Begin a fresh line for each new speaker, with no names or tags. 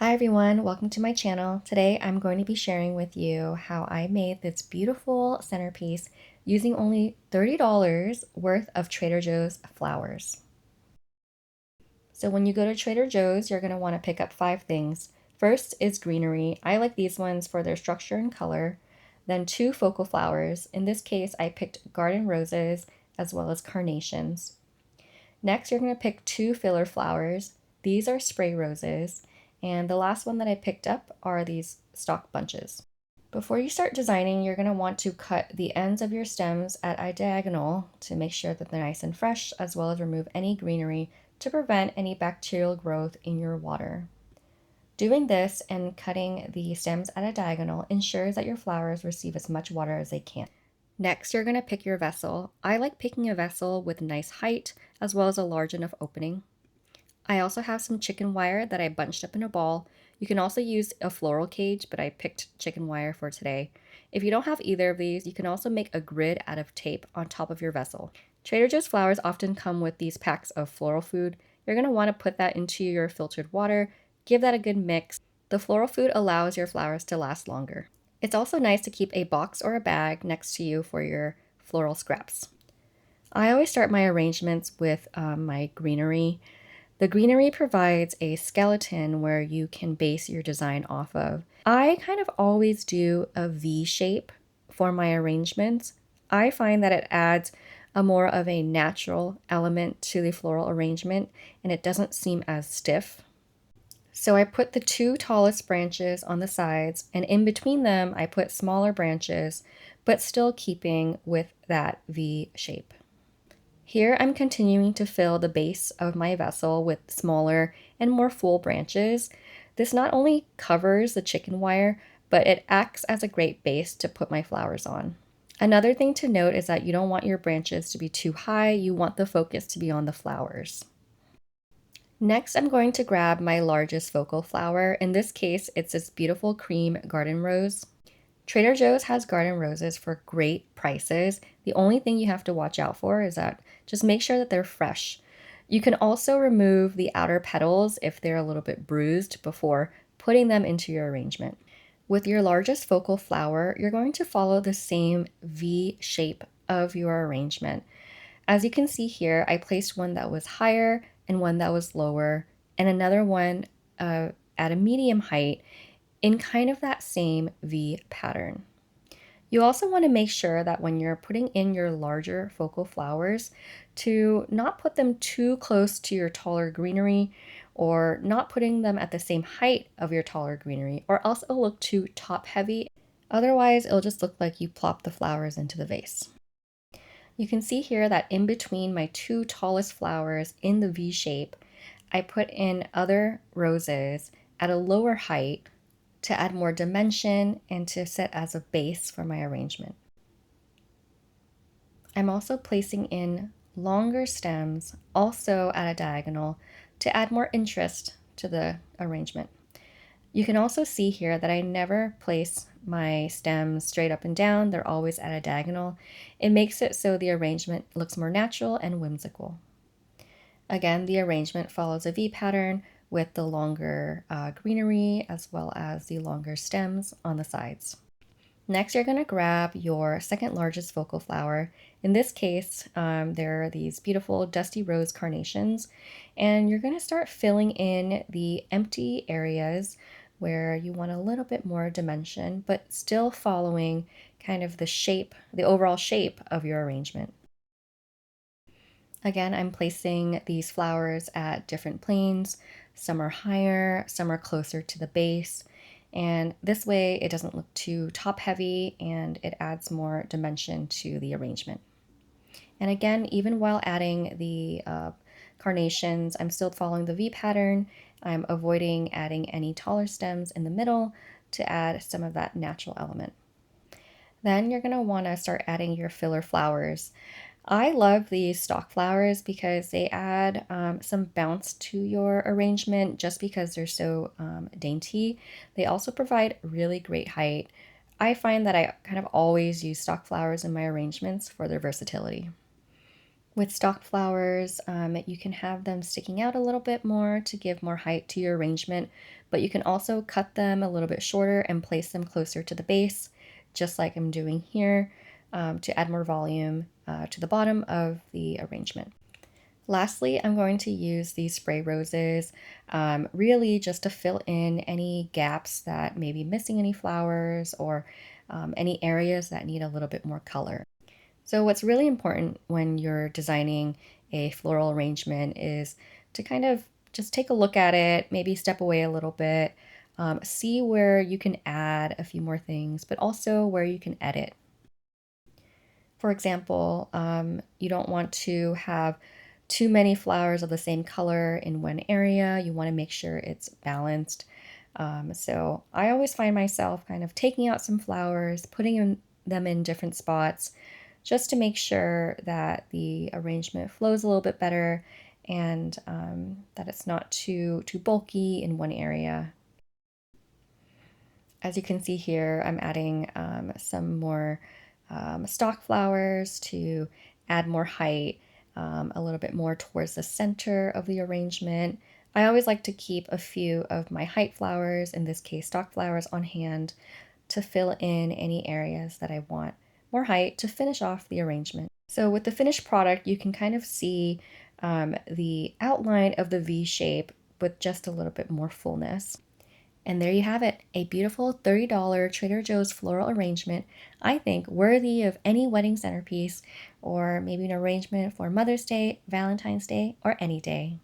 Hi everyone, welcome to my channel. Today I'm going to be sharing with you how I made this beautiful centerpiece using only $30 worth of Trader Joe's flowers. So when you go to Trader Joe's, you're going to want to pick up 5 things. First is greenery. I like these ones for their structure and color. Then 2 focal flowers. In this case, I picked garden roses as well as carnations. Next, you're going to pick 2 filler flowers. These are spray roses. And the last one that I picked up are these stalk bunches. Before you start designing, you're going to want to cut the ends of your stems at a diagonal to make sure that they're nice and fresh, as well as remove any greenery to prevent any bacterial growth in your water. Doing this and cutting the stems at a diagonal ensures that your flowers receive as much water as they can. Next, you're going to pick your vessel. I like picking a vessel with nice height as well as a large enough opening. I also have some chicken wire that I bunched up in a ball. You can also use a floral cage, but I picked chicken wire for today. If you don't have either of these, you can also make a grid out of tape on top of your vessel. Trader Joe's flowers often come with these packs of floral food. You're going to want to put that into your filtered water, give that a good mix. The floral food allows your flowers to last longer. It's also nice to keep a box or a bag next to you for your floral scraps. I always start my arrangements with my greenery. The greenery provides a skeleton where you can base your design off of. I kind of always do a V shape for my arrangements. I find that it adds a more of a natural element to the floral arrangement and it doesn't seem as stiff. So I put the 2 tallest branches on the sides, and in between them I put smaller branches, but still keeping with that V shape. Here I'm continuing to fill the base of my vessel with smaller and more full branches. This not only covers the chicken wire, but it acts as a great base to put my flowers on. Another thing to note is that you don't want your branches to be too high, you want the focus to be on the flowers. Next, I'm going to grab my largest focal flower. In this case, it's this beautiful cream garden rose. Trader Joe's has garden roses for great prices. The only thing you have to watch out for is that just make sure that they're fresh. You can also remove the outer petals if they're a little bit bruised before putting them into your arrangement. With your largest focal flower, you're going to follow the same V shape of your arrangement. As you can see here, I placed one that was higher and one that was lower, and another one at a medium height in kind of that same V pattern. You also want to make sure that when you're putting in your larger focal flowers to not put them too close to your taller greenery or not putting them at the same height of your taller greenery, or else it'll look too top heavy. Otherwise, it'll just look like you plop the flowers into the vase. You can see here that in between my 2 tallest flowers in the V shape, I put in other roses at a lower height to add more dimension and to set as a base for my arrangement. I'm also placing in longer stems, also at a diagonal, to add more interest to the arrangement. You can also see here that I never place my stems straight up and down. They're always at a diagonal. It makes it so the arrangement looks more natural and whimsical. Again, the arrangement follows a V pattern with the longer greenery as well as the longer stems on the sides. Next, you're going to grab your second largest focal flower. In this case, there are these beautiful dusty rose carnations, and you're going to start filling in the empty areas where you want a little bit more dimension, but still following kind of the shape, the overall shape of your arrangement. Again, I'm placing these flowers at different planes. Some are higher, some are closer to the base. And this way it doesn't look too top heavy and it adds more dimension to the arrangement. And again, even while adding the carnations, I'm still following the V pattern. I'm avoiding adding any taller stems in the middle to add some of that natural element. Then you're going to want to start adding your filler flowers. I love these stalk flowers because they add some bounce to your arrangement just because they're so dainty. They also provide really great height. I find that I kind of always use stalk flowers in my arrangements for their versatility. With stock flowers, you can have them sticking out a little bit more to give more height to your arrangement, but you can also cut them a little bit shorter and place them closer to the base, just like I'm doing here, to add more volume to the bottom of the arrangement. Lastly, I'm going to use these spray roses, really just to fill in any gaps that may be missing any flowers or any areas that need a little bit more color. So what's really important when you're designing a floral arrangement is to kind of just take a look at it, maybe step away a little bit, see where you can add a few more things, but also where you can edit. For example, you don't want to have too many flowers of the same color in one area. You want to make sure it's balanced. So I always find myself kind of taking out some flowers, putting them in different spots, just to make sure that the arrangement flows a little bit better and that it's not too bulky in one area. As you can see here, I'm adding some more stock flowers to add more height, a little bit more towards the center of the arrangement. I always like to keep a few of my height flowers, in this case stock flowers, on hand to fill in any areas that I want more height to finish off the arrangement. So with the finished product, you can kind of see the outline of the V shape with just a little bit more fullness. And there you have it, a beautiful $30 Trader Joe's floral arrangement, I think worthy of any wedding centerpiece or maybe an arrangement for Mother's Day, Valentine's Day, or any day.